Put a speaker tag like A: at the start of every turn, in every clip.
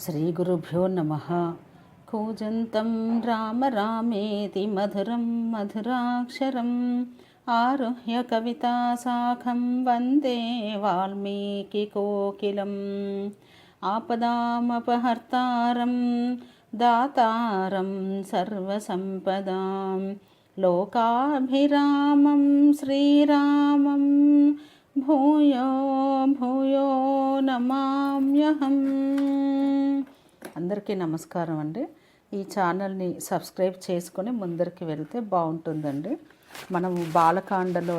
A: శ్రీగురుభ్యో నమ. కూజంతం రామ రామేతి మధురం మధురాక్షరం ఆరుహ్య కవితాశాఖం వందే వాల్మీకి కోకిలం. ఆపదామపహర్తారం దాతారం సర్వసంపదాం లోకాభిరామం శ్రీరామం భూయో భూయో నమామ్యహం. అందరికీ నమస్కారం అండి. ఈ ఛానల్ని సబ్స్క్రైబ్ చేసుకొని ముందరికి వెళ్తే బాగుంటుందండి. మనము బాలకాండలో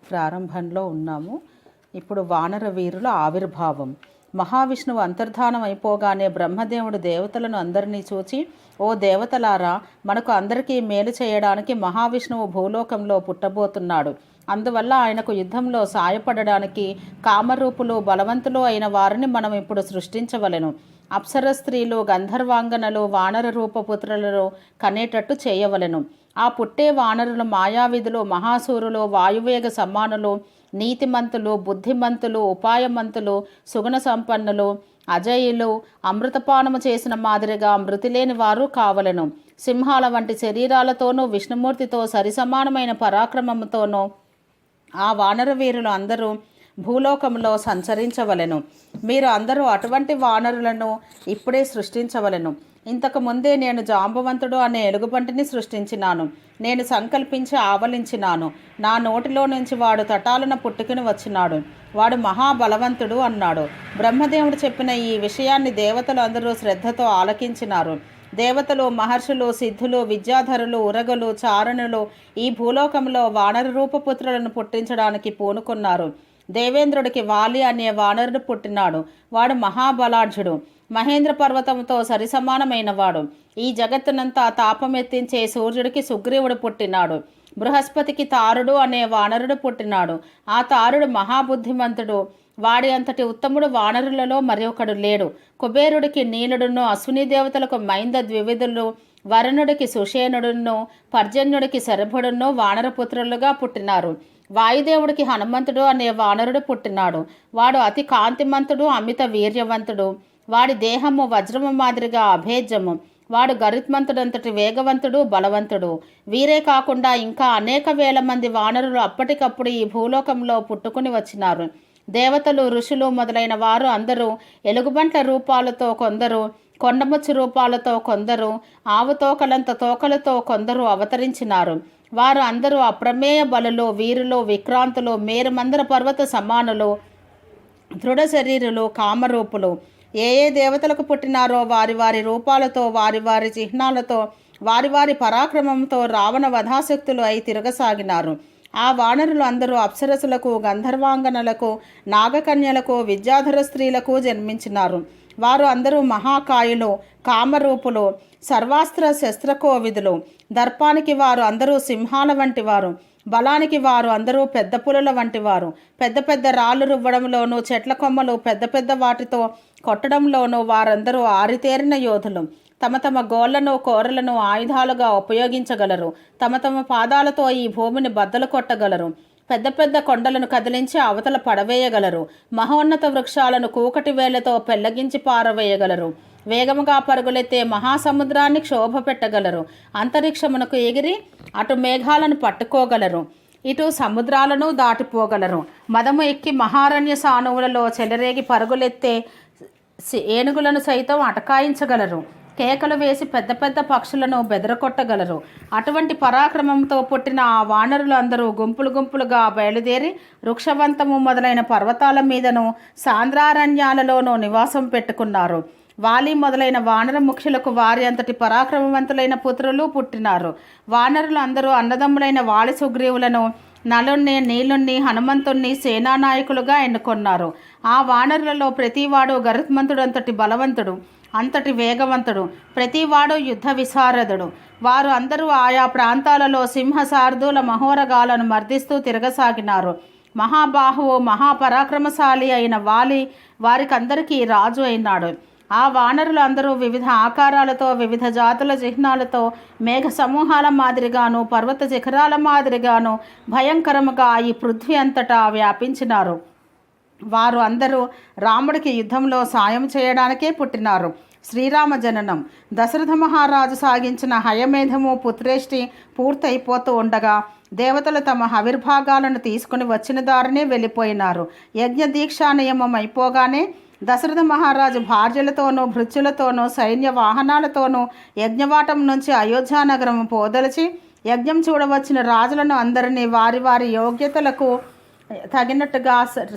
A: ప్రారంభంలో ఉన్నాము. ఇప్పుడు వానర వీరుల ఆవిర్భావం. మహావిష్ణువు అంతర్ధానం అయిపోగానే బ్రహ్మదేవుడు దేవతలను అందరినీ చూచి, ఓ దేవతలారా, మనకు అందరికీ మేలు చేయడానికి మహావిష్ణువు భూలోకంలో పుట్టబోతున్నాడు. అందువల్ల ఆయనకు యుద్ధంలో సాయపడడానికి కామరూపులు బలవంతులు అయిన వారిని మనం ఇప్పుడు సృష్టించవలెను. అప్సర స్త్రీలు గంధర్వాంగనలు వానర రూపపుత్రులను కనేటట్టు చేయవలెను. ఆ పుట్టే వానరులు మాయావిధులు, మహాసూరులు, వాయువేగ సమ్మానులు, నీతిమంతులు, బుద్ధిమంతులు, ఉపాయమంతులు, సుగుణ సంపన్నులు, అజయులు, అమృతపానము చేసిన మాదిరిగా మృతిలేని వారు కావలెను. సింహాల వంటి శరీరాలతోనూ విష్ణుమూర్తితో సరిసమానమైన పరాక్రమముతోనూ ఆ వానర వీరులు అందరూ భూలోకంలో సంచరించవలెను. మీరు అందరూ అటువంటి వానరులను ఇప్పుడే సృష్టించవలెను. ఇంతకు ముందే నేను జాంబవంతుడు అనే ఎలుగుబంటిని సృష్టించినాను. నేను సంకల్పించి ఆవలించినాను. నా నోటిలో నుంచి వాడు తటాలున పుట్టుకుని వచ్చినాడు. వాడు మహాబలవంతుడు అన్నాడు. బ్రహ్మదేవుడు చెప్పిన ఈ విషయాన్ని దేవతలు అందరూ శ్రద్ధతో ఆలకించినారు. దేవతలు, మహర్షులు, సిద్ధులు, విద్యాధరులు, ఉరగలు, చారణులు ఈ భూలోకంలో వానర రూపపుత్రులను పుట్టించడానికి పూనుకున్నారు. దేవేంద్రుడికి వాలి అనే వానరుడు పుట్టినాడు. వాడు మహాబలాఢ్యుడు, మహేంద్ర పర్వతంతో సరిసమానమైన వాడు. ఈ జగత్తునంతా తాపమెత్తించే సూర్యుడికి సుగ్రీవుడు పుట్టినాడు. బృహస్పతికి తారుడు అనే వానరుడు పుట్టినాడు. ఆ తారుడు మహాబుద్ధిమంతుడు. వాడి అంతటి ఉత్తముడు వానరులలో మరి ఒకడు లేడు. కుబేరుడికి నీలుడును, అశ్విని దేవతలకు మైంద ద్వివిధులు, వరుణుడికి సుషేనుడును, పర్జన్యుడికి శరభుడును వానరపుత్రులుగా పుట్టినారు. వాయుదేవుడికి హనుమంతుడు అనే వానరుడు పుట్టినాడు. వాడు అతి కాంతిమంతుడు, అమిత వీర్యవంతుడు. వాడి దేహము వజ్రము మాదిరిగా అభేద్యము. వాడు గరుత్మంతుడంతటి వేగవంతుడు, బలవంతుడు. వీరే కాకుండా ఇంకా అనేక వేల మంది వానరులు అప్పటికప్పుడు ఈ భూలోకంలో పుట్టుకుని వచ్చినారు. దేవతలు, ఋషులు మొదలైన వారు అందరూ ఎలుగుబంట్ల రూపాలతో కొందరు, కొండముచ్చు రూపాలతో కొందరు, ఆవు తోకలంత తోకలతో కొందరు అవతరించినారు. వారు అందరూ అప్రమేయ బలులు, వీరులు, విక్రాంతులు, మేరుమందర పర్వత సమానులు, దృఢ శరీరులు, కామరూపులు. ఏ ఏ దేవతలకు పుట్టినారో వారి వారి రూపాలతో, వారి వారి చిహ్నాలతో, వారి వారి పరాక్రమంతో రావణ వధాశక్తులు అయి తిరగసాగినారు. ఆ వానరులు అందరూ అప్సరసులకు, గంధర్వాంగనలకు, నాగకన్యలకు, విద్యాధర స్త్రీలకు జన్మించినారు. వారు అందరూ మహాకాయులు, కామరూపులు, సర్వాస్త్ర శస్త్రకోవిదులు. దర్పానికి వారు అందరూ సింహాల వంటి వారు. బలానికి వారు అందరూ పెద్ద పులుల వంటి వారు. పెద్ద పెద్ద రాళ్ళు రువ్వడంలోనూ, చెట్ల కొమ్మలు పెద్ద పెద్ద వాటితో కొట్టడంలోనూ వారందరూ ఆరితేరిన యోధులు. తమ తమ గోళ్లను, కోరలను ఆయుధాలుగా ఉపయోగించగలరు. తమ తమ పాదాలతో ఈ భూమిని బద్దలు కొట్టగలరు. పెద్ద పెద్ద కొండలను కదిలించి అవతల పడవేయగలరు. మహోన్నత వృక్షాలను కూకటి వేళ్లతో పెళ్లగించి పారవేయగలరు. వేగముగా పరుగులెత్తే మహాసముద్రాన్ని క్షోభ పెట్టగలరు. అంతరిక్షమునకు ఎగిరి అటు మేఘాలను పట్టుకోగలరు, ఇటు సముద్రాలను దాటిపోగలరు. మదము ఎక్కి మహారణ్య సానువులలో చెలరేగి పరుగులెత్తే ఏనుగులను సైతం అటకాయించగలరు. కేకలు వేసి పెద్ద పెద్ద పక్షులను బెదరకొట్టగలరు. అటువంటి పరాక్రమంతో పుట్టిన ఆ వానరులు అందరూ గుంపులు గుంపులుగా బయలుదేరి వృక్షవంతము మొదలైన పర్వతాల మీదను, సాంద్రారణ్యాలలోనూ నివాసం పెట్టుకున్నారు. వాలి మొదలైన వానర ముఖ్యులకు వారి అంతటి పరాక్రమవంతులైన పుత్రులు పుట్టినారు. వానరులు అందరూ అన్నదమ్ములైన వాలి సుగ్రీవులను, నలుణ్ణి, నీలుణ్ణి, హనుమంతుణ్ణి సేనానాయకులుగా ఎన్నుకొన్నారు. ఆ వానరులలో ప్రతివాడు గరుత్మంతుడంతటి బలవంతుడు, అంతటి వేగవంతుడు, ప్రతివాడు యుద్ధ విశారదుడు. వారు అందరూ ఆయా ప్రాంతాలలో సింహసార్ధుల మహోరగాలను మర్దిస్తూ తిరగసాగినారు. మహాబాహువు, మహాపరాక్రమశాలి అయిన వాలి వారికందరికీ రాజు అయినాడు. ఆ వానరులు అందరూ వివిధ ఆకారాలతో, వివిధ జాతుల చిహ్నాలతో, మేఘ సమూహాల మాదిరిగాను, పర్వత శిఖరాల మాదిరిగాను భయంకరముగా ఈ పృథ్వీ అంతటా వ్యాపించినారు. వారు అందరూ రాముడికి యుద్ధంలో సాయం చేయడానికే పుట్టినారు. శ్రీరామ జననం. దశరథ మహారాజు సాగించిన హయమేధము పుత్రేష్టి పూర్తయిపోతూ ఉండగా దేవతలు తమ ఆవిర్భాగాలను తీసుకుని వచ్చిన దారినే వెళ్ళిపోయినారు. యజ్ఞ దీక్షా నియమం అయిపోగానే దశరథ మహారాజు భార్యలతోనూ భృత్యులతోనూ సైన్య వాహనాలతోనూ యజ్ఞవాటం నుంచి అయోధ్యానగరం పోదలిచి యజ్ఞం చూడవచ్చిన రాజులను అందరినీ వారి వారి యోగ్యతలకు తగినట్టుగా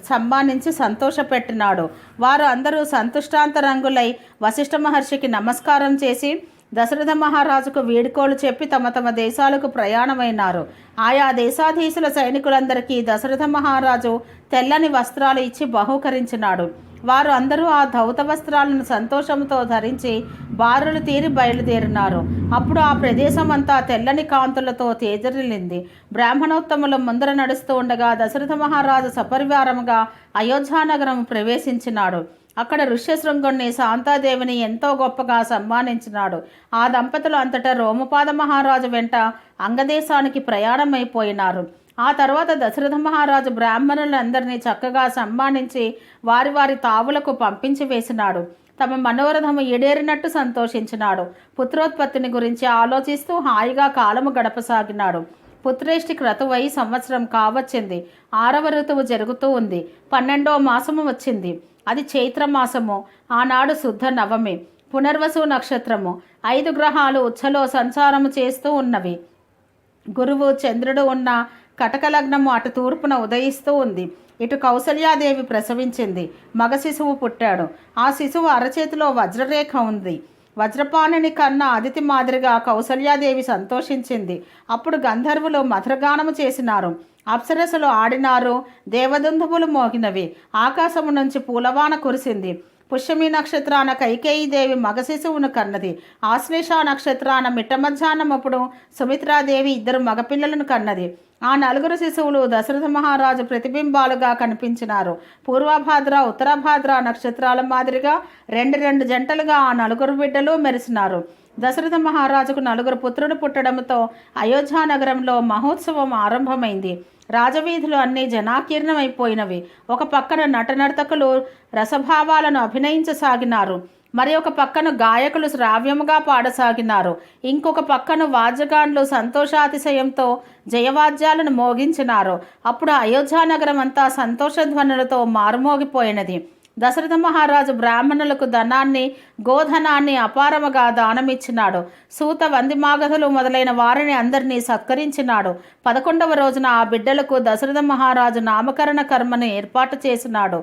A: సమ్మానించి సంతోషపెట్టినాడు. వారు అందరూ సంతుష్టాంతరంగులై వశిష్ఠ మహర్షికి నమస్కారం చేసి దశరథ మహారాజుకు వీడ్కోలు చెప్పి తమ తమ దేశాలకు ప్రయాణమైనారు. ఆయా దేశాధీశుల సైనికులందరికీ దశరథ మహారాజు తెల్లని వస్త్రాలు ఇచ్చి బహూకరించినాడు. వారు అందరూ ఆ ధౌత వస్త్రాలను సంతోషంతో ధరించి బారులు తీరి బయలుదేరినారు. అప్పుడు ఆ ప్రదేశం అంతా తెల్లని కాంతులతో తేజరిల్లింది. బ్రాహ్మణోత్తములు ముందర నడుస్తూ ఉండగా దశరథ మహారాజు సపరివారముగా అయోధ్యానగరం ప్రవేశించినాడు. అక్కడ ఋష్యశృంగుణ్ణి శాంతాదేవిని ఎంతో గొప్పగా సన్మానించినాడు. ఆ దంపతులు అంతటా రోమపాద మహారాజు వెంట అంగదేశానికి ప్రయాణమైపోయినారు. ఆ తర్వాత దశరథ మహారాజు బ్రాహ్మణులందరినీ చక్కగా సన్మానించి వారి వారి తావులకు పంపించి వేసినాడు. తమ మనోరథము ఈడేరినట్టు సంతోషించినాడు. పుత్రోత్పత్తిని గురించి ఆలోచిస్తూ హాయిగా కాలము గడపసాగినాడు. పుత్రేష్టి క్రతువై సంవత్సరం కావచ్చింది. 6వ ఋతువు జరుగుతూ ఉంది. 12వ మాసము వచ్చింది. అది చైత్రమాసము. ఆనాడు శుద్ధ నవమి, పునర్వసు నక్షత్రము. 5 గ్రహాలు ఉచ్చలో సంచారము చేస్తూ ఉన్నవి. గురువు చంద్రుడు ఉన్న కటక లగ్నము అటు తూర్పున ఉదయిస్తూ ఉంది. ఇటు కౌసల్యాదేవి ప్రసవించింది. మగ శిశువు పుట్టాడు. ఆ శిశువు అరచేతిలో వజ్రరేఖ ఉంది. వజ్రపాణిని కన్నా అదితి మాదిరిగా కౌసల్యాదేవి సంతోషించింది. అప్పుడు గంధర్వులు మధురగానము చేసినారు. అప్సరసులు ఆడినారు. దేవదుందుబులు మోగినవి. ఆకాశము నుంచి పూలవాన కురిసింది. పుష్యమి నక్షత్రాన కైకేయీదేవి మగ శిశువును కన్నది. ఆశ్లేష నక్షత్రాన మిట్ట మధ్యాహ్నమప్పుడు సుమిత్రాదేవి 2 మగపిల్లలను కన్నది. ఆ 4 శిశువులు దశరథ మహారాజు ప్రతిబింబాలుగా కనిపించినారు. పూర్వభాద్ర ఉత్తరభాద్ర నక్షత్రాల మాదిరిగా 2 జంటలుగా ఆ 4 బిడ్డలు మెరిసినారు. దశరథ మహారాజుకు 4 పుత్రుడు పుట్టడంతో అయోధ్యానగరంలో మహోత్సవం ఆరంభమైంది. రాజవీధులు అన్నీ జనాకీర్ణమైపోయినవి. ఒక పక్కన నటనర్తకులు రసభావాలను అభినయించసాగినారు. మరి ఒక పక్కన గాయకులు శ్రావ్యముగా పాడసాగినారు. ఇంకొక పక్కన వాద్యగాండ్లు సంతోషాతిశయంతో జయవాద్యాలను మోగించినారు. అప్పుడు అయోధ్యానగరం అంతా సంతోషధ్వనులతో మారుమోగిపోయినది. దశరథ మహారాజు బ్రాహ్మణులకు ధనాన్ని, గోధనాన్ని అపారముగా దానమిచ్చినాడు. సూత, వందిమాగధులు మొదలైన వారిని అందరినీ సత్కరించినాడు. 11వ రోజున ఆ బిడ్డలకు దశరథ మహారాజు నామకరణ కర్మను ఏర్పాటు చేసినాడు.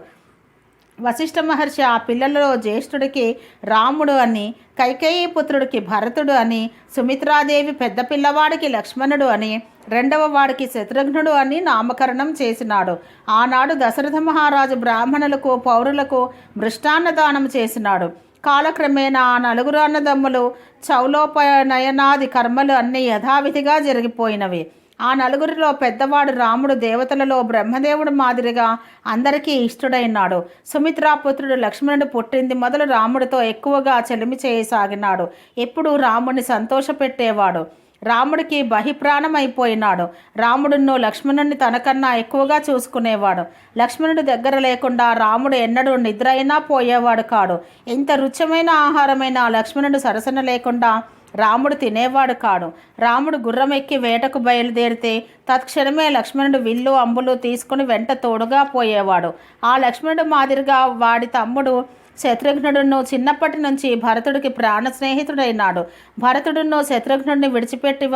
A: వశిష్ఠ మహర్షి ఆ పిల్లలలో జ్యేష్ఠుడికి రాముడు అని, కైకేయీ పుత్రుడికి భరతుడు అని, సుమిత్రాదేవి పెద్ద పిల్లవాడికి లక్ష్మణుడు అని, 2వ వాడికి శత్రుఘ్నుడు అని నామకరణం చేసినాడు. ఆనాడు దశరథ మహారాజు బ్రాహ్మణులకు పౌరులకు మృష్టాన్నదానం చేసినాడు. కాలక్రమేణా ఆ 4 అన్నదమ్ములు చౌలోపనయనాది కర్మలు అన్నీ యథావిధిగా జరిగిపోయినవి. ఆ 4 పెద్దవాడు రాముడు దేవతలలో బ్రహ్మదేవుడు మాదిరిగా అందరికీ ఇష్టడైనాడు. సుమిత్రాపుత్రుడు లక్ష్మణుడు పుట్టింది మొదలు రాముడితో ఎక్కువగా చెలిమి చేయసాగినాడు. ఎప్పుడూ రాముడిని సంతోషపెట్టేవాడు. రాముడికి బహిప్రాణమైపోయినాడు. రాముడును లక్ష్మణుడిని తనకన్నా ఎక్కువగా చూసుకునేవాడు. లక్ష్మణుడి దగ్గర లేకుండా రాముడు ఎన్నడూ నిద్ర అయినా పోయేవాడు కాడు. ఎంత రుచిమైన ఆహారమైన లక్ష్మణుడు సరసన లేకుండా రాముడు తినేవాడు కాడు. రాముడు గుర్రం ఎక్కి వేటకు బయలుదేరితే తత్క్షణమే లక్ష్మణుడు విల్లు అంబులు తీసుకుని వెంట తోడుగా పోయేవాడు. ఆ లక్ష్మణుడు మాదిరిగా వాడి తమ్ముడు శత్రుఘ్నుడును చిన్నప్పటి నుంచి భరతుడికి ప్రాణ స్నేహితుడైనాడు. భరతుడును శత్రుఘ్నుడిని విడిచిపెట్టి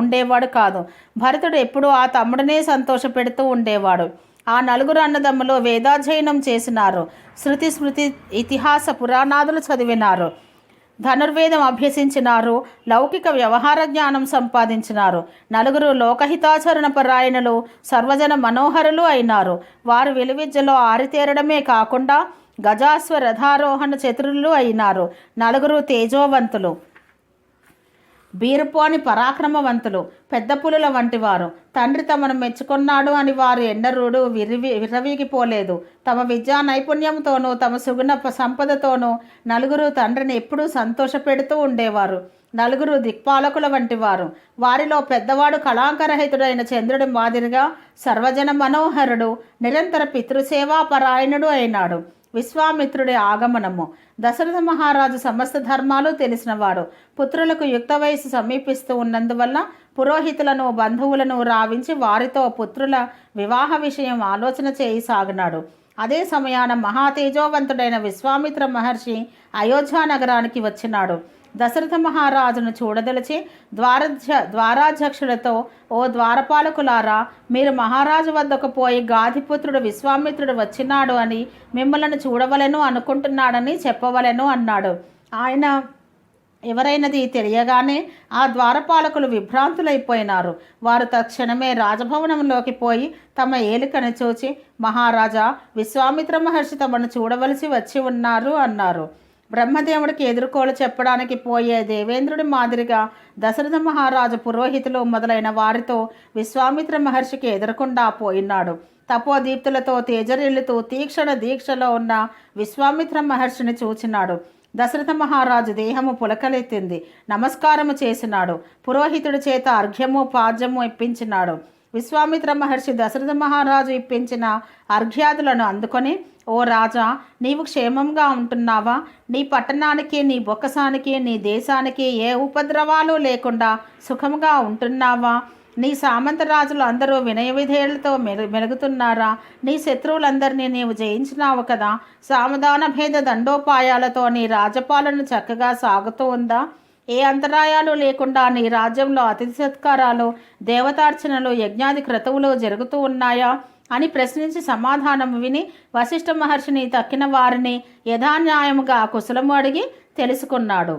A: ఉండేవాడు కాదు. భరతుడు ఎప్పుడూ ఆ తమ్ముడినే సంతోషపెడుతూ ఉండేవాడు. ఆ 4 అన్నదమ్ములు వేదాధ్యయనం చేసినారు. శృతి స్మృతి ఇతిహాస పురాణాదులు చదివినారు. ధనుర్వేదం అభ్యసించినారు. లౌకిక వ్యవహార జ్ఞానం సంపాదించినారు. 4 లోకహితాచరణ పరాయణులు, సర్వజన మనోహరులు అయినారు. వారు విలువిద్యలో ఆరితేరడమే కాకుండా గజాశ్వ రథారోహణ చతురులు అయినారు. 4 తేజోవంతులు, బీరుపోని పరాక్రమవంతులు, పెద్ద పులుల వంటివారు. తండ్రి తమను మెచ్చుకున్నాడు అని వారు ఎన్నరూడు విర్రవీగిపోలేదు. తమ విద్యా నైపుణ్యంతోనూ తమ సుగుణ సంపదతోనూ 4 తండ్రిని ఎప్పుడూ సంతోషపెడుతూ ఉండేవారు. 4 దిక్పాలకుల వంటివారు. వారిలో పెద్దవాడు కళాంకరహితుడైన చంద్రుడి మాదిరిగా సర్వజన మనోహరుడు, నిరంతర పితృసేవాపరాయణుడు అయినాడు. విశ్వామిత్రుడి ఆగమనము. దశరథ మహారాజు సమస్త ధర్మాలు తెలిసినవాడు. పుత్రులకు యుక్త వయసు సమీపిస్తూ ఉన్నందువల్ల పురోహితులను బంధువులను రావించి వారితో పుత్రుల వివాహ విషయం ఆలోచన చేయసాగినాడు. అదే సమయాన మహాతేజోవంతుడైన విశ్వామిత్ర మహర్షి అయోధ్య నగరానికి వచ్చినాడు. దశరథ మహారాజును చూడదలిచి ద్వారాధ్యక్షులతో, ఓ ద్వారపాలకులారా, మీరు మహారాజు వద్దకు పోయి గాధిపుత్రుడు విశ్వామిత్రుడు వచ్చినాడు అని మిమ్మల్ని చూడవలెను అనుకుంటున్నాడని చెప్పవలెను అన్నాడు. ఆయన ఎవరైనది తెలియగానే ఆ ద్వారపాలకులు విభ్రాంతులైపోయినారు. వారు తక్షణమే రాజభవనంలోకి పోయి తమ ఏలికను చూచి, మహారాజా, విశ్వామిత్ర మహర్షి తమను చూడవలసి వచ్చి ఉన్నారు అన్నారు. బ్రహ్మదేవుడికి ఎదుర్కోలు చెప్పడానికి పోయే దేవేంద్రుడి మాదిరిగా దశరథ మహారాజు పురోహితులు మొదలైన వారితో విశ్వామిత్ర మహర్షికి ఎదురకుండా పోయినాడు. తపోదీప్తులతో తేజరిల్లుతూ తీక్షణ దీక్షలో ఉన్న విశ్వామిత్ర మహర్షిని చూచినాడు. దశరథ మహారాజు దేహము పులకలెత్తింది. నమస్కారము చేసినాడు. పురోహితుడి చేత అర్ఘ్యము పాద్యము ఇప్పించినాడు. విశ్వామిత్ర మహర్షి దశరథ మహారాజు ఇప్పించిన అర్ఘ్యాదులను అందుకొని, ఓ రాజా, నీవు క్షేమంగా ఉంటున్నావా? నీ పట్టణానికి, నీ బొక్కసానికి, నీ దేశానికి ఏ ఉపద్రవాలు లేకుండా సుఖంగా ఉంటున్నావా? నీ సామంతరాజులు అందరూ వినయ విధేయులతో మెలుగుతున్నారా? నీ శత్రువులందరినీ నీవు జయించినావు కదా. సామధాన భేద దండోపాయాలతో నీ రాజపాలన చక్కగా సాగుతూ ఉందా? ఏ అంతరాయాలు లేకుండా నీ రాజ్యంలో అతిథి సత్కారాలు, దేవతార్చనలు, యజ్ఞాది క్రతువులు జరుగుతూ ఉన్నాయా అని ప్రశ్నించి సమాధానం విని వశిష్ఠ మహర్షిని తక్కిన వారిని యథాన్యాయముగా కుశలము అడిగి తెలుసుకున్నాడు.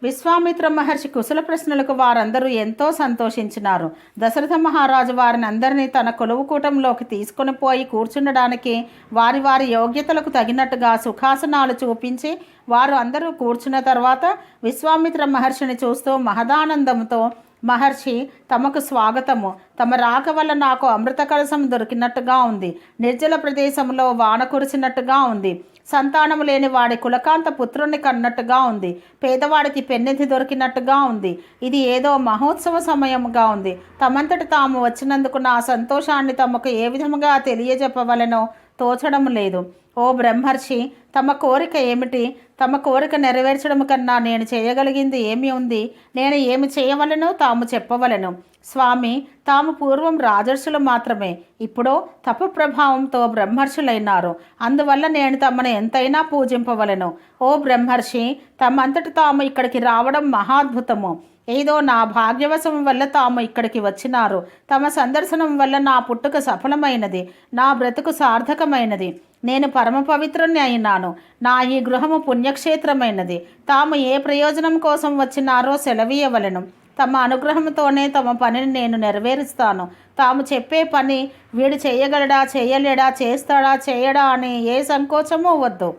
A: విశ్వామిత్ర మహర్షి కుశల ప్రశ్నలకు వారందరూ ఎంతో సంతోషించినారు. దశరథ మహారాజు వారిని అందరినీ తన కొలువుకూటంలోకి తీసుకుని పోయి కూర్చుండడానికి వారి వారి యోగ్యతలకు తగినట్టుగా సుఖాసనాలు చూపించి వారు అందరూ కూర్చున్న తర్వాత విశ్వామిత్ర మహర్షిని చూస్తూ మహదానందంతో, మహర్షి, తమకు స్వాగతము. తమ రాక వల్ల నాకు అమృత కలశం దొరికినట్టుగా ఉంది. నిర్జల ప్రదేశంలో వాన కురిసినట్టుగా ఉంది. సంతానము లేని వాడి కులకాంత పుత్రుణ్ణి కన్నట్టుగా ఉంది. పేదవాడికి పెన్నిధి దొరికినట్టుగా ఉంది. ఇది ఏదో మహోత్సవ సమయముగా ఉంది. తమంతటి తాము వచ్చినందుకు నా సంతోషాన్ని తమకు ఏ విధముగా తెలియజెప్పవలెనో తోచడం లేదు. ఓ బ్రహ్మర్షి, తమ కోరిక ఏమిటి? తమ కోరిక నెరవేర్చడం కన్నా నేను చేయగలిగింది ఏమి ఉంది? నేను ఏమి చేయవలెనో తాము చెప్పవలెను. స్వామి, తాము పూర్వం రాజర్షులు మాత్రమే, ఇప్పుడు తప ప్రభావంతో బ్రహ్మర్షులైనారు. అందువల్ల నేను తమను ఎంతైనా పూజింపవలెను. ఓ బ్రహ్మర్షి, తమంతటి తాము ఇక్కడికి రావడం మహాద్భుతము. ఏదో నా భాగ్యవశం వల్ల తాము ఇక్కడికి వచ్చినారు. తమ సందర్శనం వల్ల నా పుట్టుక సఫలమైనది, నా బ్రతుకు సార్థకమైనది. నేను పరమ పవిత్రుని అయినాను. నా ఈ గృహము పుణ్యక్షేత్రమైనది. తాము ఏ ప్రయోజనం కోసం వచ్చినారో సెలవీయవలెను. తమ అనుగ్రహంతోనే తమ పనిని నేను నెరవేరుస్తాను. తాము చెప్పే పని వీడు చేయగలడా, చేయలేడా, చేస్తాడా, చేయడా అని ఏ సంకోచమూ వద్దు.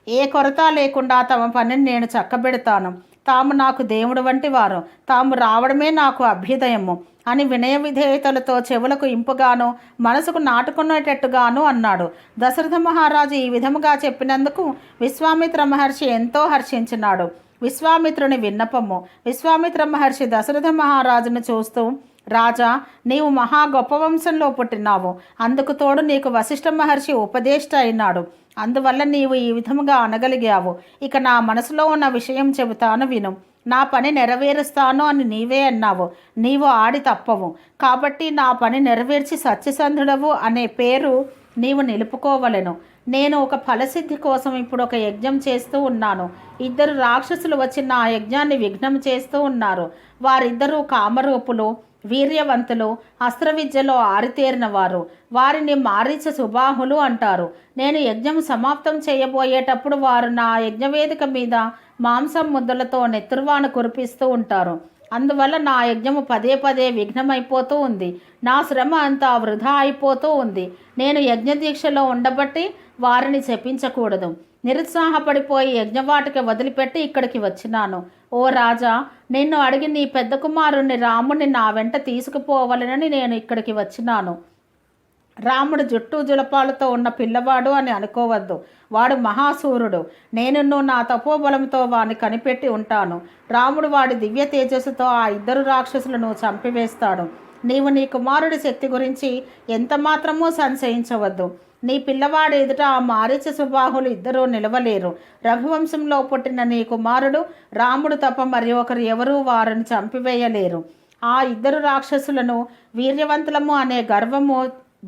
A: ఏ కొరత లేకుండా తమ పనిని నేను చక్కబెడతాను. తాము నాకు దేవుడు వంటి వారు. తాము రావడమే నాకు అభ్యుదయము అని వినయ విధేయతలతో చెవులకు ఇంపుగాను మనసుకు నాటుకునేటట్టుగాను అన్నాడు. దశరథ మహారాజు ఈ విధముగా చెప్పినందుకు విశ్వామిత్ర మహర్షి ఎంతో హర్షించినాడు. విశ్వామిత్రుని విన్నపము. విశ్వామిత్ర మహర్షి దశరథ మహారాజును చూస్తూ, రాజా, నీవు మహా గొప్ప వంశంలో పుట్టినావు. అందుకు తోడు నీకు వశిష్ఠ మహర్షి ఉపదేష్ట అయినాడు. అందువల్ల నీవు ఈ విధముగా అనగలిగావు. ఇక నా మనసులో ఉన్న విషయం చెబుతాను, విను. నా పని నెరవేరుస్తాను అని నీవే అన్నావు. నీవు ఆడి తప్పవు. కాబట్టి నా పని నెరవేర్చి సత్యసంధుడవు అనే పేరు నీవు నిలుపుకోవలెను. నేను ఒక ఫలసిద్ధి కోసం ఇప్పుడు ఒక యజ్ఞం చేస్తూ ఉన్నాను. 2 రాక్షసులు వచ్చి నా యజ్ఞాన్ని విఘ్నం చేస్తూ ఉన్నారు. వారిద్దరూ కామరూపులు, వీర్యవంతులు, అస్త్ర విద్యలో ఆరితేరిన వారు. వారిని మారీచ సుబాహులు అంటారు. నేను యజ్ఞం సమాప్తం చేయబోయేటప్పుడు వారు నా యజ్ఞవేదిక మీద మాంసం ముద్దలతో నెత్తురువాను కురిపిస్తూ ఉంటారు. అందువల్ల నా యజ్ఞము పదే పదే విఘ్నమైపోతూ ఉంది. నా శ్రమ అంతా వృధా అయిపోతూ ఉంది. నేను యజ్ఞదీక్షలో ఉండబట్టి వారిని శపించకూడదు. నిరుత్సాహపడిపోయి యజ్ఞవాటిక వదిలిపెట్టి ఇక్కడికి వచ్చినాను. ఓ రాజా, నిన్ను అడిగి నీ పెద్ద కుమారుణ్ణి రాముణ్ణి నా వెంట తీసుకుపోవాలని నేను ఇక్కడికి వచ్చినాను. రాముడు జుట్టు జులపాలతో ఉన్న పిల్లవాడు అని అనుకోవద్దు. వాడు మహాసూరుడు. నేను నా తపోబలంతో వాడిని కనిపెట్టి ఉంటాను. రాముడు వాడి దివ్య తేజస్సుతో ఆ 2 రాక్షసులను చంపివేస్తాడు. నీవు నీ కుమారుడి శక్తి గురించి ఎంత మాత్రమూ సంశయించవద్దు. నీ పిల్లవాడు ఎదుట ఆ మారీచ సుబాహులు ఇద్దరూ నిలవలేరు. రఘువంశంలో పుట్టిన నీ కుమారుడు రాముడు తప్ప మరి ఒకరు ఎవరూ వారిని చంపివేయలేరు. ఆ ఇద్దరు రాక్షసులను వీర్యవంతులము అనే గర్వము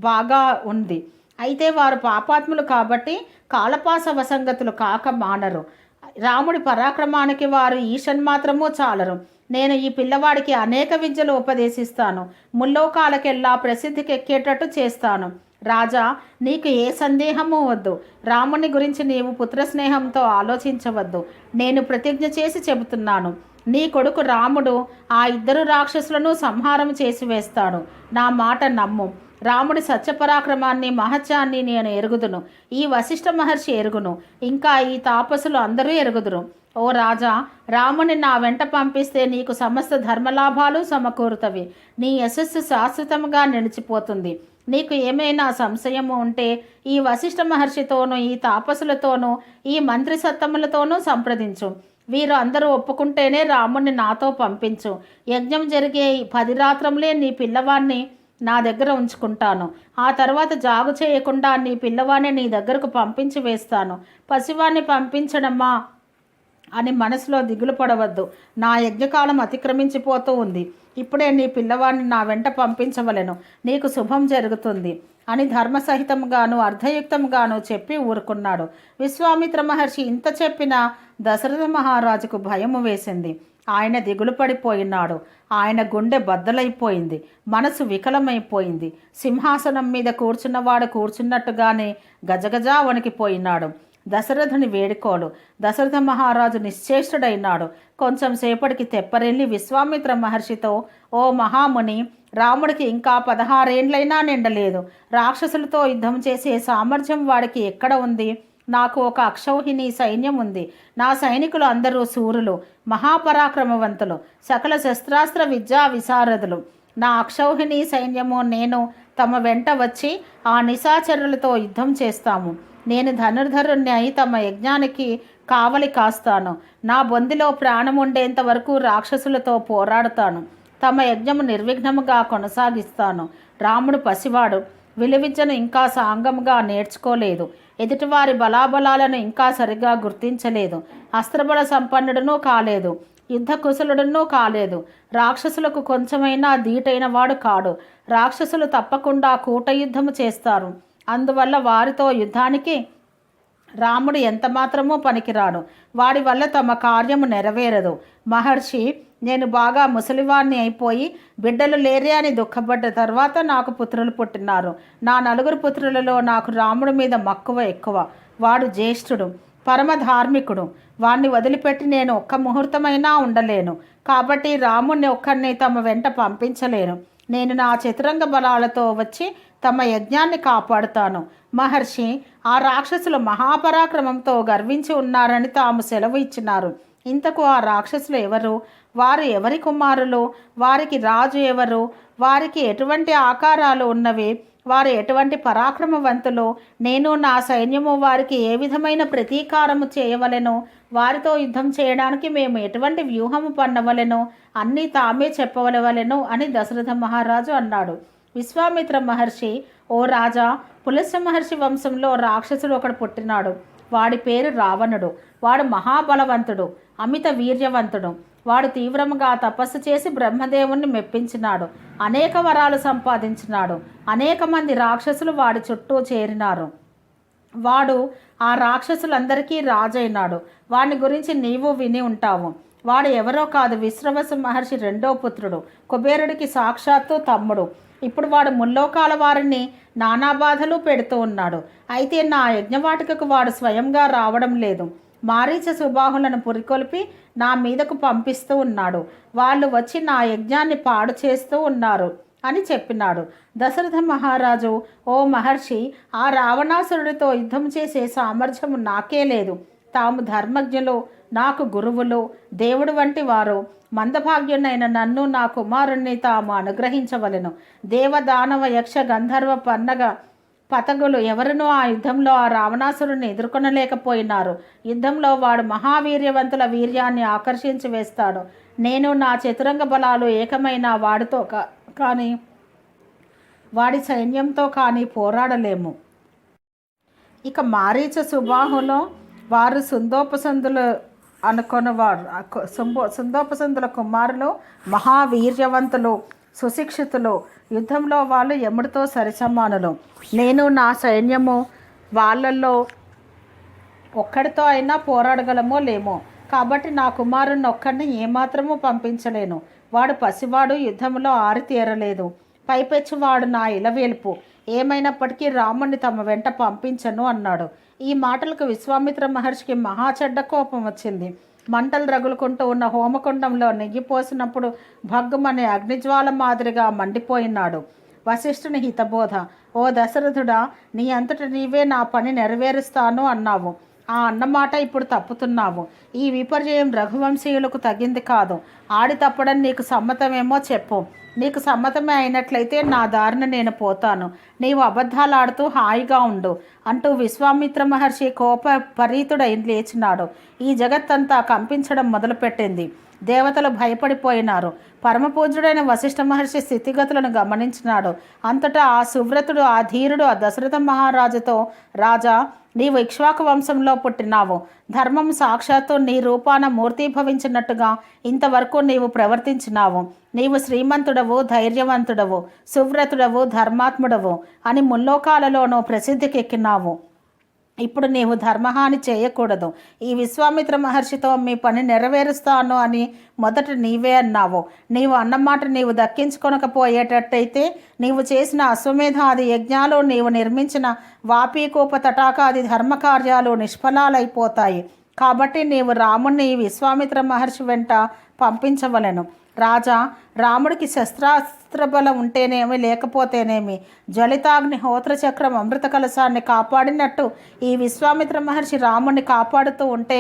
A: బాగా ఉంది. అయితే వారు పాపాత్ములు కాబట్టి కాలపాస వసంగతులు కాక మానరు. రాముడి పరాక్రమానికి వారు ఈషన్మాత్రమూ చాలరు. నేను ఈ పిల్లవాడికి అనేక విద్యలు ఉపదేశిస్తాను. ముల్లోకాలకెల్లా ప్రసిద్ధికెక్కేటట్టు చేస్తాను. రాజా, నీకు ఏ సందేహమూ వద్దు. రాముని గురించి నీవు పుత్రస్నేహంతో ఆలోచించవద్దు. నేను ప్రతిజ్ఞ చేసి చెబుతున్నాను, నీ కొడుకు రాముడు ఆ ఇద్దరు రాక్షసులను సంహారం చేసి వేస్తాడు. నా మాట నమ్ము. రాముడి సత్యపరాక్రమాన్ని మహత్యాన్ని నేను ఎరుగుదును. ఈ వశిష్ఠ మహర్షి ఎరుగును. ఇంకా ఈ తాపసులు అందరూ ఎరుగుదురు. ఓ రాజా, రాముని నా వెంట పంపిస్తే నీకు సమస్త ధర్మలాభాలు సమకూరుతవి. నీ యశస్సు శాశ్వతంగా నిలిచిపోతుంది. నీకు ఏమైనా సంశయము ఉంటే ఈ వశిష్ఠ మహర్షితోనూ ఈ తాపసులతోనూ ఈ మంత్రి సత్తములతోనూ సంప్రదించు. వీరు అందరూ ఒప్పుకుంటేనే రాముణ్ణి నాతో పంపించు. యజ్ఞం జరిగే 10 రాత్రములే నీ పిల్లవాడిని నా దగ్గర ఉంచుకుంటాను. ఆ తర్వాత జాగు చేయకుండా నీ పిల్లవాడిని నీ దగ్గరకు పంపించి వేస్తాను. పసివాణ్ణి పంపించడమా అని మనసులో దిగులు పడవద్దు. నా యజ్ఞకాలం అతిక్రమించిపోతూ ఉంది. ఇప్పుడే నీ పిల్లవాడిని నా వెంట పంపించవలెను. నీకు శుభం జరుగుతుంది అని ధర్మసహితంగాను అర్ధయుక్తంగాను చెప్పి ఊరుకున్నాడు. విశ్వామిత్ర మహర్షి ఇంత చెప్పినా దశరథ మహారాజుకు భయము వేసింది. ఆయన దిగులు పడిపోయినాడు. ఆయన గుండె బద్దలైపోయింది. మనసు వికలమైపోయింది. సింహాసనం మీద కూర్చున్నవాడు కూర్చున్నట్టుగానే గజగజా వణికిపోయినాడు. దశరథుని వేడుకోలు. దశరథ మహారాజు నిశ్చేష్టుడైనాడు. కొంచెం సేపటికి తెప్పరెళ్ళి విశ్వామిత్ర మహర్షితో, ఓ మహాముని, రాముడికి ఇంకా 16 ఏండ్లైనా నిండలేదు. రాక్షసులతో యుద్ధం చేసే సామర్థ్యం వాడికి ఎక్కడ ఉంది? నాకు ఒక అక్షౌహిణి సైన్యం ఉంది. నా సైనికులు అందరూ శూరులు, మహాపరాక్రమవంతులు, సకల శస్త్రాస్త్ర విద్యా విశారదులు. నా అక్షౌహిణి సైన్యము నేను తమ వెంట వచ్చి ఆ నిశాచరులతో యుద్ధం చేస్తాము. నేను ధనుర్ధరుణ్ణి అయి తమ యజ్ఞానికి కావలి కాస్తాను. నా బొందిలో ప్రాణం ఉండేంత వరకు రాక్షసులతో పోరాడుతాను. తమ యజ్ఞము నిర్విఘ్నముగా కొనసాగిస్తాను. రాముడు పసివాడు. విలువిద్యను ఇంకా సాంగముగా నేర్చుకోలేదు. ఎదుటివారి బలాబలాలను ఇంకా సరిగా గుర్తించలేదు. అస్త్రబల సంపన్నుడునూ కాలేదు. యుద్ధ కుశలుడునూ కాలేదు. రాక్షసులకు కొంచెమైనా ధీటైన వాడు కాడు. రాక్షసులు తప్పకుండా కూటయుద్ధము చేస్తారు. అందువల్ల వారితో యుద్ధానికి రాముడు ఎంతమాత్రమూ పనికిరాడు. వాడి వల్ల తమ కార్యము నెరవేరదు. మహర్షి, నేను బాగా ముసలివాణ్ణి అయిపోయి బిడ్డలు లేరే అని దుఃఖపడ్డ తర్వాత నాకు పుత్రులు పుట్టినారు. నా 4 పుత్రులలో నాకు రాముడి మీద మక్కువ ఎక్కువ. వాడు జ్యేష్ఠుడు, పరమ ధార్మికుడు. వాణ్ణి వదిలిపెట్టి నేను ఒక్క ముహూర్తమైనా ఉండలేను. కాబట్టి రాముణ్ణి ఒక్కరిని తమ వెంట పంపించలేను. నేను నా చతురంగ బలాలతో వచ్చి తమ యజ్ఞాన్ని కాపాడుతాను. మహర్షి, ఆ రాక్షసులు మహాపరాక్రమంతో గర్వించి ఉన్నారని తాము సెలవు ఇచ్చినారు. ఇంతకు ఆ రాక్షసులు ఎవరు? వారు ఎవరి కుమారులు? వారికి రాజు ఎవరు? వారికి ఎటువంటి ఆకారాలు ఉన్నవి? వారు ఎటువంటి పరాక్రమవంతులు? నేను నా సైన్యము వారికి ఏ విధమైన ప్రతీకారము చేయవలెను? వారితో యుద్ధం చేయడానికి మేము ఎటువంటి వ్యూహము పన్నవలెను? అన్నీ తామే చెప్పవలెను అని దశరథ మహారాజు అన్నాడు. విశ్వామిత్ర మహర్షి, ఓ రాజా, పులస్య మహర్షి వంశంలో రాక్షసుడు ఒకడు పుట్టినాడు. వాడి పేరు రావణుడు. వాడు మహాబలవంతుడు, అమిత వీర్యవంతుడు. వాడు తీవ్రముగా తపస్సు చేసి బ్రహ్మదేవుణ్ణి మెప్పించినాడు. అనేక వరాలు సంపాదించినాడు. అనేక మంది రాక్షసులు వాడి చుట్టూ చేరినారు. వాడు ఆ రాక్షసులందరికీ రాజైనాడు. వాని గురించి నీవు విని ఉంటావు. వాడు ఎవరో కాదు, విశ్రవసు మహర్షి 2వ పుత్రుడు, కుబేరుడికి సాక్షాత్తు తమ్ముడు. ఇప్పుడు వాడు ముల్లోకాల వారిని నానా బాధలు పెడుతూ ఉన్నాడు. అయితే నా యజ్ఞవాటికకు వాడు స్వయంగా రావడం లేదు. మారీచ సుబాహులను పురికొల్పి నా మీదకు పంపిస్తూ ఉన్నాడు. వాళ్ళు వచ్చి నా యజ్ఞాన్ని పాడు చేస్తూ ఉన్నారు అని చెప్పినాడు. దశరథ మహారాజు, ఓ మహర్షి, ఆ రావణాసురుడితో యుద్ధం చేసే సామర్థ్యము నాకే లేదు. తాము ధర్మజ్ఞులు, నాకు గురువులు, దేవుడు వంటి వారు. మందభాగ్యునైన నన్ను, నా కుమారుణ్ణి తాము అనుగ్రహించవలెను. దేవదానవ యక్ష గంధర్వ పన్నగ పతగులు ఎవరునూ ఆ యుద్ధంలో ఆ రావణాసురుణ్ణి ఎదుర్కొనలేకపోయినారు. యుద్ధంలో వాడు మహావీర్యవంతుల వీర్యాన్ని ఆకర్షించి వేస్తాడు. నేను నా చతురంగ బలాలు ఏకమైన వాడితో కానీ వాడి సైన్యంతో కానీ పోరాడలేము. ఇక మారీచ సుబాహులో వారు సుందోపసందులు అనుకున్నవారు సుందోపసందుల కుమారులు మహావీర్యవంతులు, సుశిక్షితులు, యుద్ధంలో వాళ్ళు యముడితో సరిసమానులు. నేను నా సైన్యము వాళ్ళల్లో ఒక్కడితో అయినా పోరాడగలమో లేమో, కాబట్టి నా కుమారుణ్ణి ఒక్కడిని ఏమాత్రమూ పంపించలేను. వాడు పసివాడు, యుద్ధంలో ఆరితేరలేదు. పైపెచ్చు వాడు నా ఇలవేల్పు. ఏమైనప్పటికీ రాముణ్ణి తమ వెంట పంపించను అన్నాడు. ఈ మాటలకు విశ్వామిత్ర మహర్షికి మహా చెడ్డ కోపం వచ్చింది. మంటలు రగులుకుంటూ ఉన్న హోమకుండంలో నెయ్యి పోసినప్పుడు భగ్గుమనే అగ్నిజ్వాల మాదిరిగా మండిపోయినాడు. వశిష్ఠుని హితబోధ: ఓ దశరథుడా, నీ అంతట నీవే నా పని నెరవేరుస్తాను అన్నావు. ఆ అన్నమాట ఇప్పుడు తప్పుతున్నావు. ఈ విపర్యయం రఘువంశీయులకు తగింది కాదు. ఆడి తప్పడం నీకు సమ్మతమేమో చెప్పు. నీకు సమ్మతమే అయినట్లయితే నా దారిన నేను పోతాను. నీవు అబద్ధాలాడుతూ హాయిగా ఉండు అంటూ విశ్వామిత్ర మహర్షి కోపపరీతుడై లేచినాడు. ఈ జగత్తంతా కంపించడం మొదలుపెట్టింది. దేవతలు భయపడిపోయినారు. పరమపూజ్యుడైన వశిష్ఠ మహర్షి స్థితిగతులను గమనించినాడు. అంతటా ఆ సువ్రతుడు, ఆ ధీరుడు ఆ దశరథ మహారాజుతో: రాజా, నీవు ఇక్ష్వాకు వంశంలో పుట్టినావు. ధర్మం సాక్షాత్తు నీ రూపాన మూర్తీభవించినట్టుగా ఇంతవరకు నీవు ప్రవర్తించినావు. నీవు శ్రీమంతుడవు, ధైర్యవంతుడవు, సువ్రతుడవు, ధర్మాత్ముడవు అని ముల్లోకాలలోనూ ప్రసిద్ధికెక్కినావు. ఇప్పుడు నీవు ధర్మహాని చేయకూడదు. ఈ విశ్వామిత్ర మహర్షితో మీ పని నెరవేరుస్తాను అని మొదట నీవే అన్నావు. నీవు అన్నమాట నీవు దక్కించుకొనకపోయేటట్టయితే నీవు చేసిన అశ్వమేధాది యజ్ఞాలు, నీవు నిర్మించిన వాపీకూప తటాకాది ధర్మకార్యాలు నిష్ఫలాలైపోతాయి. కాబట్టి నీవు రాముణ్ణి విశ్వామిత్ర మహర్షి వెంట పంపించవలెను. రాజా, రాముడికి శస్త్రాస్త్ర బలం ఉంటేనేమి లేకపోతేనేమి జ్వలితాగ్ని హోత్రచక్రం అమృత కలశాన్ని కాపాడినట్టు ఈ విశ్వామిత్ర మహర్షి రాముడిని కాపాడుతూ ఉంటే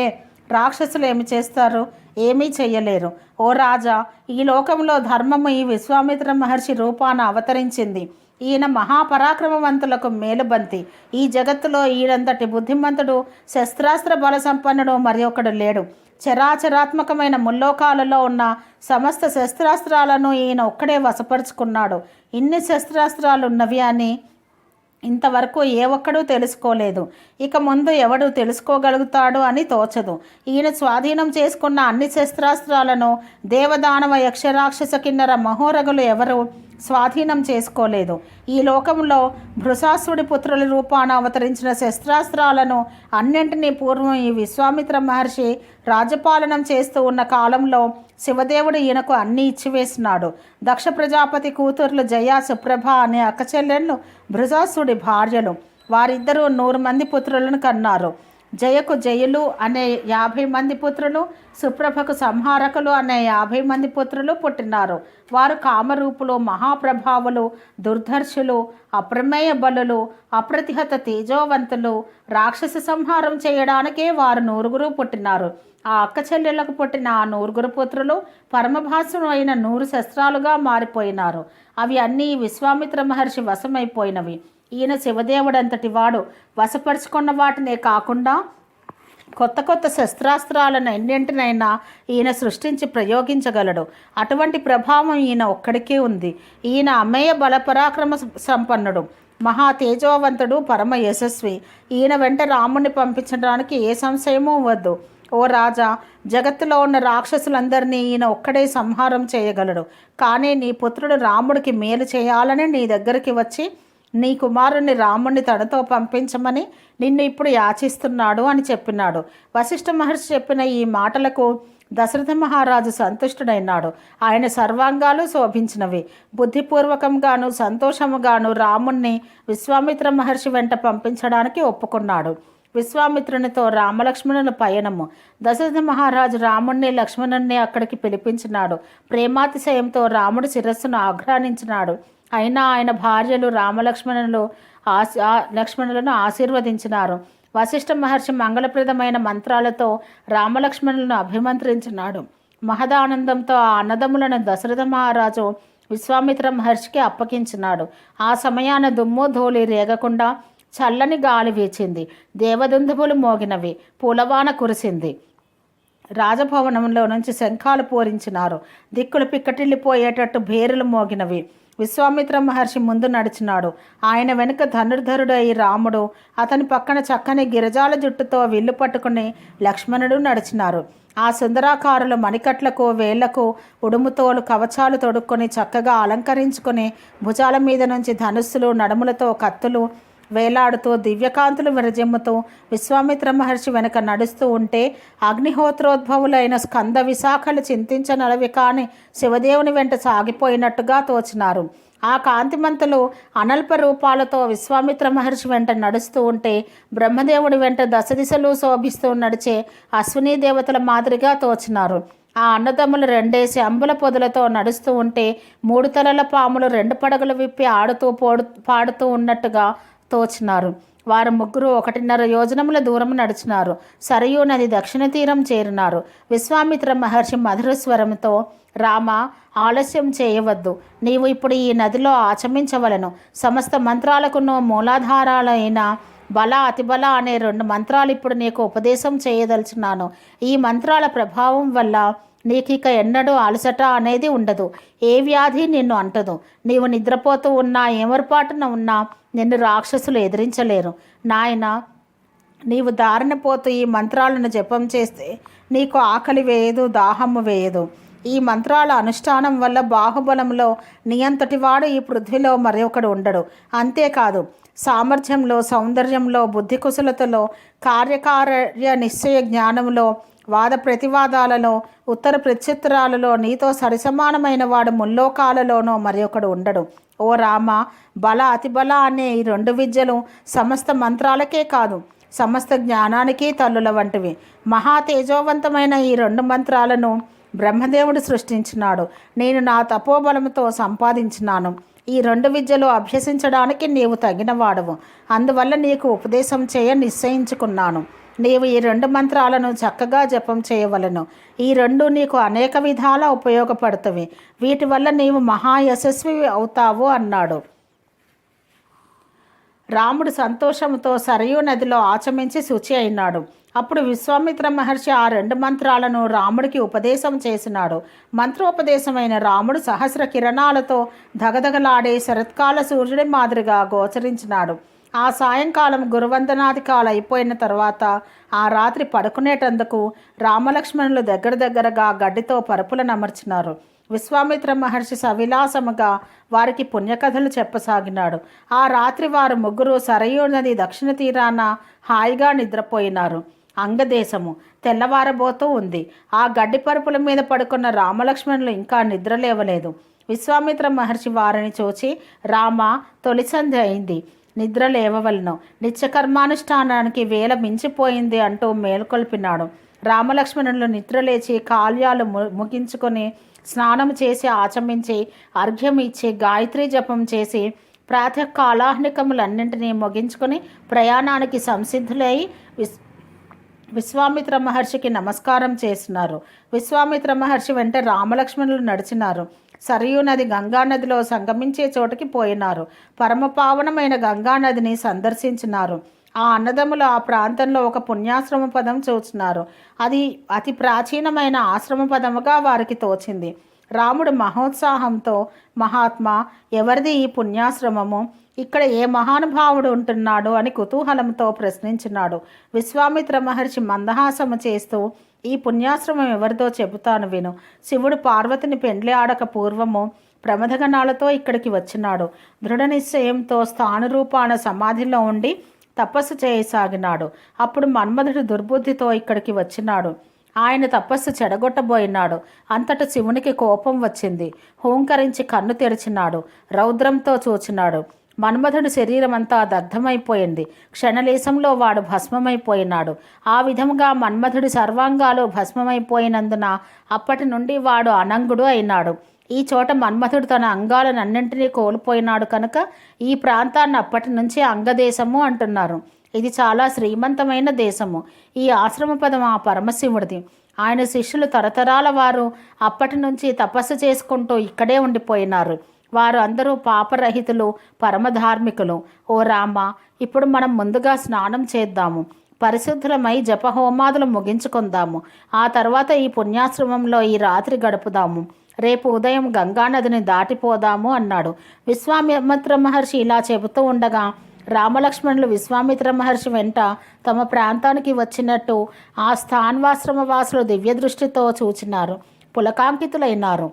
A: రాక్షసులు ఏమి చేస్తారు? ఏమీ చెయ్యలేరు. ఓ రాజా, ఈ లోకంలో ధర్మము ఈ విశ్వామిత్ర మహర్షి రూపాన అవతరించింది. ఈయన మహాపరాక్రమవంతులకు మేలుబంతి. ఈ జగత్తులో ఈయనంతటి బుద్ధిమంతుడు, శస్త్రాస్త్ర బల సంపన్నుడు మరి ఒకడు లేడు. చరాచరాత్మకమైన ముల్లోకాలలో ఉన్న సమస్త శస్త్రాస్త్రాలను ఈయన ఒక్కడే వశపరుచుకున్నాడు. ఇన్ని శస్త్రాస్త్రాలు ఉన్నవి అని ఇంతవరకు ఏ ఒక్కడూ తెలుసుకోలేదు. ఇక ముందు ఎవడు తెలుసుకోగలుగుతాడు అని తోచదు. ఈయన స్వాధీనం చేసుకున్న అన్ని శస్త్రాస్త్రాలను దేవదానవ యక్షరాక్షస కిన్నర మహోరగులు ఎవరు స్వాధీనం చేసుకోలేదు. ఈ లోకంలో భృశాసుడి పుత్రుల రూపాన అవతరించిన శస్త్రాస్త్రాలను అన్నింటినీ పూర్వం ఈ విశ్వామిత్ర మహర్షి రాజ్యపాలనం చేస్తూ ఉన్న కాలంలో శివదేవుడు ఈయనకు అన్నీ ఇచ్చివేసినాడు. దక్ష ప్రజాపతి కూతుర్లు జయ, సుప్రభ అనే అక్కచెల్లెళ్ళు భృశాసుడి భార్యలు. వారిద్దరూ 100 మంది పుత్రులను కన్నారు. జయకు జయులు అనే 50 మంది పుత్రులు, సుప్రభకు సంహారకులు అనే 50 మంది పుత్రులు పుట్టినారు. వారు కామరూపులు, మహాప్రభావులు, దుర్ధర్షులు, అప్రమేయ బలులు, అప్రతిహత తేజోవంతులు. రాక్షస సంహారం చేయడానికే వారు 100 పుట్టినారు. ఆ అక్క చెల్లెళ్లకు పుట్టిన ఆ 100 పుత్రులు పరమభాసును అయిన 100 శస్త్రాలుగా మారిపోయినారు. అవి అన్నీ విశ్వామిత్ర మహర్షి వశమైపోయినవి. ఈయన శివదేవుడంతటి వాడు. వశపరుచుకున్న వాటినే కాకుండా కొత్త కొత్త శస్త్రాస్త్రాలను ఎన్నింటినైనా ఈయన సృష్టించి ప్రయోగించగలడు. అటువంటి ప్రభావం ఈయన ఒక్కడికే ఉంది. ఈయన అమేయ బలపరాక్రమ సంపన్నుడు, మహా తేజోవంతుడు, పరమ యశస్వి. ఈయన వెంట రాముణ్ణి పంపించడానికి ఏ సంశయమూ వద్దు. ఓ రాజా, జగత్తులో ఉన్న రాక్షసులందరినీ ఈయన ఒక్కడే సంహారం చేయగలడు. కానీ నీ పుత్రుడు రాముడికి మేలు చేయాలని నీ దగ్గరికి వచ్చి నీ కుమారుణ్ణి రాముణ్ణి తనతో పంపించమని నిన్ను ఇప్పుడు యాచిస్తున్నాడు అని చెప్పినాడు. వశిష్ఠ మహర్షి చెప్పిన ఈ మాటలకు దశరథ మహారాజు సంతుష్టుడైనాడు. ఆయన సర్వాంగాలు శోభించినవి. బుద్ధిపూర్వకంగాను సంతోషముగాను రాముణ్ణి విశ్వామిత్ర మహర్షి వెంట పంపించడానికి ఒప్పుకున్నాడు. విశ్వామిత్రునితో రామలక్ష్మణుల పయనము. దశరథ మహారాజు రాముణ్ణి, లక్ష్మణుణ్ణి అక్కడికి పిలిపించినాడు. ప్రేమాతిశయంతో రాముడి శిరస్సును ఆఘ్రానించినాడు. అయినా ఆయన భార్యలు లక్ష్మణులను ఆశీర్వదించినారు. వశిష్ఠ మహర్షి మంగళప్రదమైన మంత్రాలతో రామలక్ష్మణులను అభిమంత్రించినాడు. మహదానందంతో ఆ అన్నదమ్ములను దశరథ మహారాజు విశ్వామిత్ర మహర్షికి అప్పగించినాడు. ఆ సమయాన దుమ్ము ధూళి రేగకుండా చల్లని గాలి వీచింది. దేవదుందుబులు మోగినవి. పూలవాన కురిసింది. రాజభవనంలో నుంచి శంఖాలు పూరించినారు. దిక్కులు పిక్కటిల్లిపోయేటట్టు భేరులు మోగినవి. విశ్వామిత్ర మహర్షి ముందు నడిచినాడు. ఆయన వెనుక ధనుర్ధరుడై రాముడు, అతని పక్కన చక్కని గిరిజాల జుట్టుతో విల్లు పట్టుకుని లక్ష్మణుడు నడిచినారు. ఆ సుందరాకారులు మణికట్లకు వేళ్లకు ఉడుముతోలు కవచాలు తొడుక్కొని చక్కగా అలంకరించుకొని భుజాల మీద నుంచి ధనుస్సులు నడుములతో కత్తులు వేలాడుతూ దివ్యకాంతులు విరజిమ్ముతూ విశ్వామిత్ర మహర్షి వెనుక నడుస్తూ ఉంటే అగ్నిహోత్రోద్భవులైన స్కంద విశాఖలు చింతించనలవి కాని శివదేవుని వెంట సాగిపోయినట్టుగా తోచినారు. ఆ కాంతిమంతులు అనల్ప రూపాలతో విశ్వామిత్ర మహర్షి వెంట నడుస్తూ ఉంటే బ్రహ్మదేవుడి వెంట దశ దిశలు శోభిస్తూ నడిచే అశ్వినీ దేవతల మాదిరిగా తోచినారు. ఆ అన్నదమ్ములు రెండేసి అంబుల పొదలతో నడుస్తూ ఉంటే మూడు తలల పాములు రెండు పడగలు విప్పి ఆడుతూ పాడుతూ ఉన్నట్టుగా తోచినారు. వారు ముగ్గురు 1.5 యోజనముల దూరం నడిచినారు. సరయూ నది దక్షిణ తీరం చేరినారు. విశ్వామిత్ర మహర్షి మధుర స్వరంతో, రామ, ఆలస్యం చేయవద్దు. నీవు ఇప్పుడు ఈ నదిలో ఆచమించవలను. సమస్త మంత్రాలకును మూలాధారాలైన బల అతిబల అనే 2 మంత్రాలు ఇప్పుడు నీకు ఉపదేశం చేయదలుచున్నాను. ఈ మంత్రాల ప్రభావం వల్ల నీకిక ఎన్నడూ అలసట అనేది ఉండదు. ఏ వ్యాధి నిన్ను అంటదు. నీవు నిద్రపోతూ ఉన్నా, ఏమరపాటున ఉన్నా నిన్ను రాక్షసులు ఎదిరించలేరు. నాయన, నీవు దారిన పోతూ ఈ మంత్రాలను జపం చేస్తే నీకు ఆకలి వేయదు, దాహము వేయదు. ఈ మంత్రాల అనుష్ఠానం వల్ల బాహుబలంలో నియంతటివాడు ఈ పృథ్వీలో మరొకడు ఉండడు. అంతేకాదు, సామర్థ్యంలో, సౌందర్యంలో, బుద్ధి కుశలతలో, కార్యకార్య నిశ్చయ జ్ఞానంలో, వాద ప్రతివాదాలలో, ఉత్తర ప్రత్యుత్తరాలలో నీతో సరిసమానమైన వాడు ముల్లోకాలలోనూ మరొకడు ఉండడు. ఓ రామ, బల అతిబల అనే ఈ 2 విద్యలు సమస్త మంత్రాలకే కాదు, సమస్త జ్ఞానానికి తల్లుల వంటివి. మహా తేజోవంతమైన ఈ 2 మంత్రాలను బ్రహ్మదేవుడు సృష్టించినాడు. నేను నా తపోబలముతో సంపాదించినాను. ఈ 2 విద్యలు అభ్యసించడానికి నీవు తగిన వాడవు. అందువల్ల నీకు ఉపదేశం చేయ నిశ్చయించుకున్నాను. నీవు ఈ 2 మంత్రాలను చక్కగా జపం చేయవలను. ఈ 2 నీకు అనేక విధాల ఉపయోగపడుతవి. వీటి వల్ల నీవు మహాయశస్వి అవుతావు అన్నాడు. రాముడు సంతోషంతో సరయూ నదిలో ఆచమించి శుచి అయినాడు. అప్పుడు విశ్వామిత్ర మహర్షి ఆ 2 మంత్రాలను రాముడికి ఉపదేశం చేసినాడు. మంత్రోపదేశమైన రాముడు సహస్ర కిరణాలతో ధగధగలాడే శరత్కాల సూర్యుడి మాదిరిగా గోచరించినాడు. ఆ సాయంకాలం గురువందనాధికాలు అయిపోయిన తర్వాత ఆ రాత్రి పడుకునేటందుకు రామలక్ష్మణులు దగ్గరగా గడ్డితో పరుపులను అమర్చినారు. విశ్వామిత్ర మహర్షి సవిలాసముగా వారికి పుణ్యకథలు చెప్పసాగినాడు. ఆ రాత్రి వారు ముగ్గురు సరయూ నది దక్షిణ తీరాన హాయిగా నిద్రపోయినారు. అంగదేశము తెల్లవారబోతూ ఉంది. ఆ గడ్డి పరుపుల మీద పడుకున్న రామలక్ష్మణులు ఇంకా నిద్రలేవలేదు. విశ్వామిత్ర మహర్షి వారిని చూచి, రామ, తొలిసంధి అయింది, నిద్ర లేవవలను. నిత్యకర్మానుష్ఠానానికి వేళ మించిపోయింది అంటూ మేలుకొల్పినాడు. రామలక్ష్మణులు నిద్రలేచి కాల్యాలు ముగించుకొని స్నానం చేసి ఆచమించి అర్ఘ్యం ఇచ్చి గాయత్రీ జపం చేసి ప్రాతకాలాహ్నికములన్నింటినీ ముగించుకొని ప్రయాణానికి సంసిద్ధులై విశ్వామిత్ర మహర్షికి నమస్కారం చేసినారు. విశ్వామిత్ర మహర్షి వెంట రామలక్ష్మణులు నడిచినారు. సరయూ నది గంగానదిలో సంగమించే చోటుకి పోయినారు. పరమపావనమైన గంగానదిని సందర్శించినారు. ఆ అన్నదమ్ములు ఆ ప్రాంతంలో ఒక పుణ్యాశ్రమ పదం చూచినారు. అది అతి ప్రాచీనమైన ఆశ్రమ పదముగా వారికి తోచింది. రాముడు మహోత్సాహంతో, మహాత్మా, ఎవరిది ఈ పుణ్యాశ్రమము? ఇక్కడ ఏ మహానుభావుడు ఉంటున్నాడు అని కుతూహలంతో ప్రశ్నించినాడు. విశ్వామిత్ర మహర్షి మందహాసము చేస్తూ, ఈ పుణ్యాశ్రమం ఎవరిదో చెబుతాను విను. శివుడు పార్వతిని పెండ్లి ఆడక పూర్వము ప్రమథగణాలతో ఇక్కడికి వచ్చినాడు. దృఢ నిశ్చయంతో స్థానురూపాన సమాధిలో ఉండి తపస్సు చేయసాగినాడు. అప్పుడు మన్మధుడు దుర్బుద్ధితో ఇక్కడికి వచ్చినాడు. ఆయన తపస్సు చెడగొట్టబోయినాడు. అంతట శివునికి కోపం వచ్చింది. హూంకరించి కన్ను తెరిచినాడు. రౌద్రంతో చూచినాడు. మన్మధుడి శరీరం అంతా దగ్ధమైపోయింది. క్షణలేశంలో వాడు భస్మమైపోయినాడు. ఆ విధముగా మన్మధుడి సర్వాంగాలు భస్మమైపోయినందున అప్పటి నుండి వాడు అనంగుడు అయినాడు. ఈ చోట మన్మథుడు తన అంగాలనన్నింటినీ కోల్పోయినాడు కనుక ఈ ప్రాంతాన్ని అప్పటి నుంచి అంగదేశము అంటున్నారు. ఇది చాలా శ్రీమంతమైన దేశము. ఈ ఆశ్రమ పదం ఆ పరమశివుడిది. ఆయన శిష్యులు తరతరాల వారు అప్పటి నుంచి తపస్సు చేసుకుంటూ ఇక్కడే ఉండిపోయినారు. వారు అందరూ పాపరహితులు, పరమధార్మికులు. ఓ రామ, ఇప్పుడు మనం ముందుగా స్నానం చేద్దాము, పరిశుద్ధులమై జపహోమాదులు ముగించుకుందాము. ఆ తర్వాత ఈ పుణ్యాశ్రమంలో ఈ రాత్రి గడుపుదాము. రేపు ఉదయం గంగానదిని దాటిపోదాము అన్నాడు. విశ్వామిత్ర మహర్షి ఇలా చెబుతూ ఉండగా రామలక్ష్మణులు విశ్వామిత్ర మహర్షి వెంట తమ ప్రాంతానికి వచ్చినట్టు ఆ స్థాన్వాశ్రమ వాసులు దివ్య దృష్టితో చూచినారు. పులకాంకితులైనారు,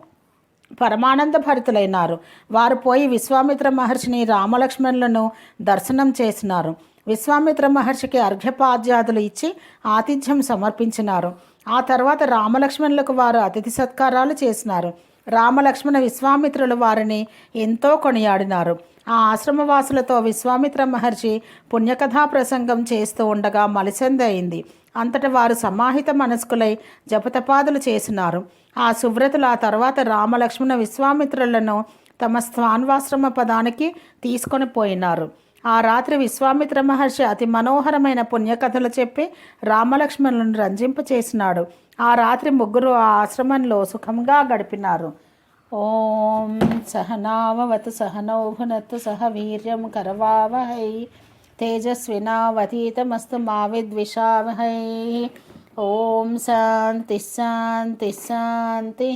A: పరమానంద భరితులైనారు. వారు పోయి విశ్వామిత్ర మహర్షిని రామలక్ష్మణులను దర్శనం చేసినారు. విశ్వామిత్ర మహర్షికి అర్ఘ్యపాద్యాదులు ఇచ్చి ఆతిథ్యం సమర్పించినారు. ఆ తర్వాత రామలక్ష్మణులకు వారు అతిథి సత్కారాలు చేసినారు. రామలక్ష్మణ విశ్వామిత్రులు వారిని ఎంతో కొనియాడినారు. ఆ ఆశ్రమవాసులతో విశ్వామిత్ర మహర్షి పుణ్యకథా ప్రసంగం చేస్తూ ఉండగా మలిసంది అయింది. అంతట వారు సమాహిత మనస్కులై జపతపాదులు చేసినారు. ఆ సువ్రతులు ఆ తర్వాత రామలక్ష్మణ విశ్వామిత్రులను తమ స్థాన్వాశ్రమ పదానికి తీసుకొని పోయినారు. ఆ రాత్రి విశ్వామిత్ర మహర్షి అతి మనోహరమైన పుణ్యకథలు చెప్పి రామలక్ష్మణులను రంజింపచేసినాడు. ఆ రాత్రి ముగ్గురు ఆ ఆశ్రమంలో సుఖంగా గడిపినారు. ఓం సహనావతు సహనౌ భునత్తు సహ వీర్యం కరవావహై తేజస్వినావతీతమస్తు మా విద్విషావహై. ఓం శాంతి శాంతి శాంతి.